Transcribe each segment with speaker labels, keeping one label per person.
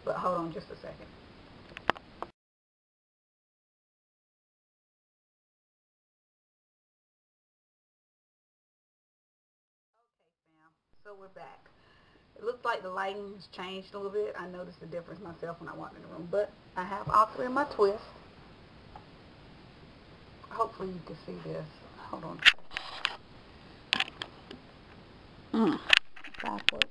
Speaker 1: But hold on just a second. So we're back. It looks like the lighting's changed a little bit. I noticed the difference myself when I walked in the room. But I have all three of my twists. Hopefully you can see this. Hold on. Backwards.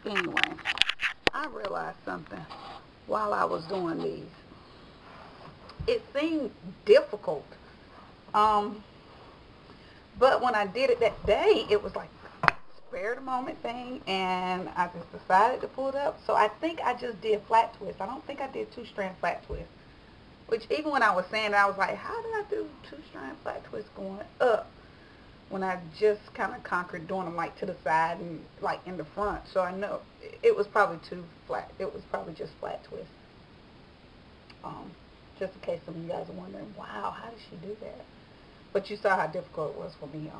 Speaker 1: Anyway, I realized something while I was doing these. It seemed difficult. But when I did it that day, it was like a spare the moment thing, and I just decided to pull it up. So I think I just did flat twist. I don't think I did 2-strand flat twist. Which even when I was saying it, I was like, how did I do 2-strand flat twist going up when I just kind of conquered doing them like to the side and like in the front? So I know it was probably too flat. It was probably just flat twist. Just in case some of you guys are wondering, wow, how did she do that? But you saw how difficult it was for me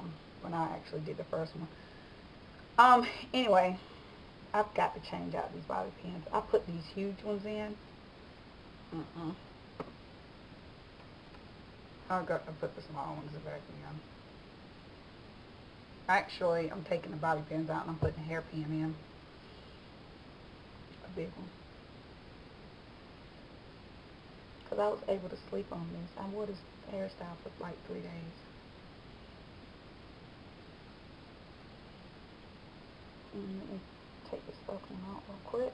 Speaker 1: when I actually did the first one. Anyway, I've got to change out these bobby pins. I put these huge ones in. I'll put the small ones back in. Actually, I'm taking the bobby pins out and I'm putting a hairpin in. A big one. Because I was able to sleep on this. I wore this hairstyle for like 3 days. Let me take this stuff out real quick.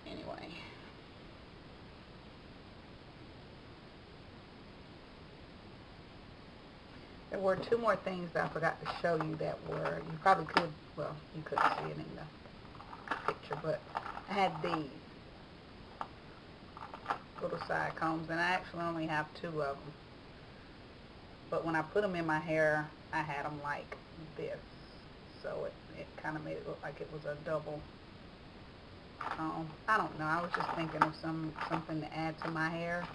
Speaker 1: Anyway. There were 2 more things that I forgot to show you that were, you probably could, well, you couldn't see it in the picture, but I had these little side combs, and I actually only have 2 of them. But when I put them in my hair, I had them like this. So it kind of made it look like it was a double. I don't know. I was just thinking of something to add to my hair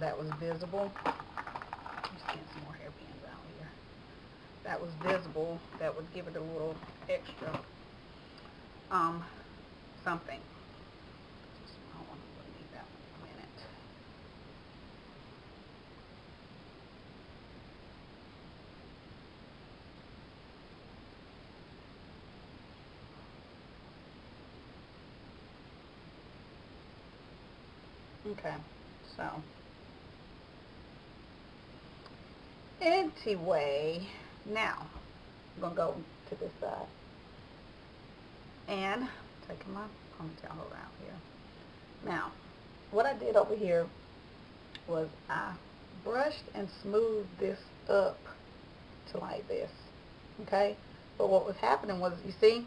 Speaker 1: that was visible. Just getting some more hairpins out here. That was visible. That would give it a little extra something. Hold on, we'll need that one in a minute. Okay, so anyway, now I'm gonna go to this side and taking my ponytail holder out here. Now, what I did over here was I brushed and smoothed this up to like this, okay? But what was happening was, you see,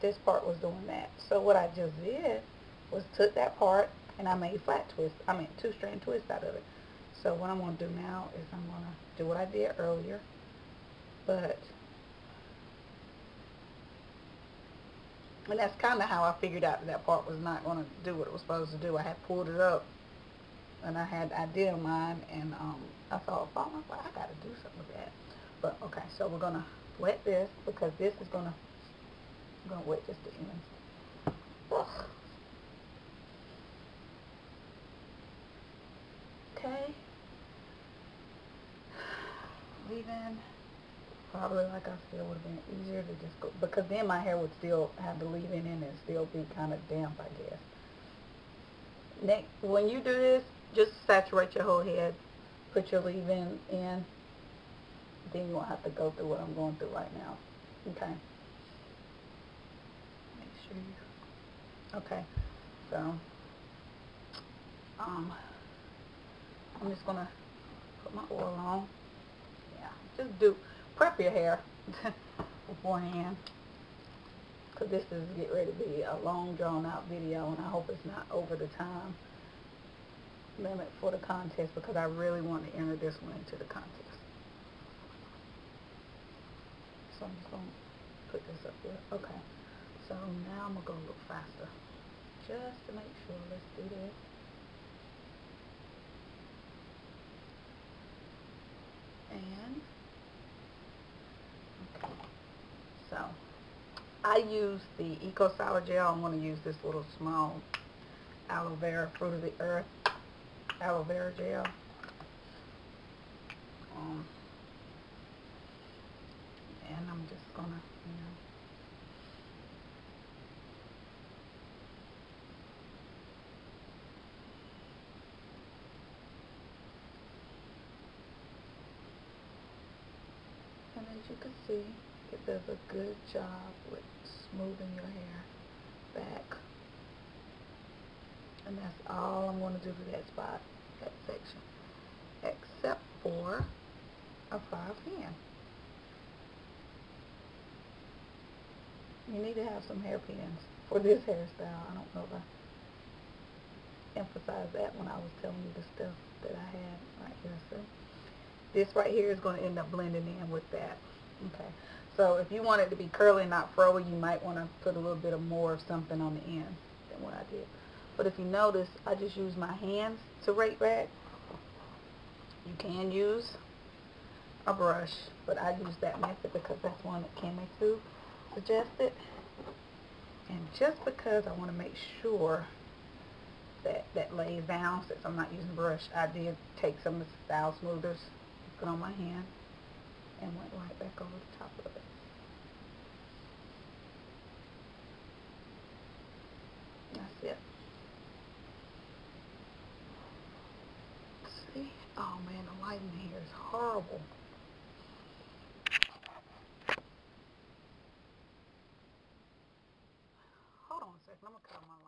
Speaker 1: this part was doing that. So what I just did was took that part and I made flat twist. I mean 2-strand twist out of it. So what I'm going to do now is I'm going to do what I did earlier, but, and that's kind of how I figured out that part was not going to do what it was supposed to do. I had pulled it up and I did mine, and I saw it fall. I was like, I got to do something with that. But okay, so we're going to wet this because this is going to, I'm going to wet just the ends. Ugh. Okay. Leave-in, probably, like I said, would have been easier to just go, because then my hair would still have the leave-in in and still be kind of damp, I guess. Next, when you do this, just saturate your whole head, put your leave-in in, then you won't have to go through what I'm going through right now. Okay. Make sure you, okay, so, I'm just going to put my oil on. Just prep your hair beforehand, because this is get ready to be a long drawn out video, and I hope it's not over the time limit for the contest, because I really want to enter this one into the contest. So I'm just going to put this up here. Okay, so now I'm going to go a little faster just to make sure. Let's do this. I use the Eco Sour Gel. I'm going to use this little small aloe vera, fruit of the earth aloe vera gel. And I'm just going to, and as you can see, it does a good job with smoothing your hair back. And that's all I'm going to do to that spot, that section, except for a 5-pin. You need to have some hairpins for this hairstyle. I don't know if I emphasized that when I was telling you the stuff that I had right here. So this right here is going to end up blending in with that. Okay. So if you want it to be curly, not froey, you might want to put a little bit of more of something on the end than what I did. But if you notice, I just use my hands to rake back. You can use a brush, but I use that method because that's one that Kimmy Sue suggested. And just because I want to make sure that that lays down, since I'm not using a brush, I did take some of the style smoothers, put on my hand, and went right back over the top of it. That's it. See? Oh man, the lighting here is horrible. Hold on a second, I'm going to cut my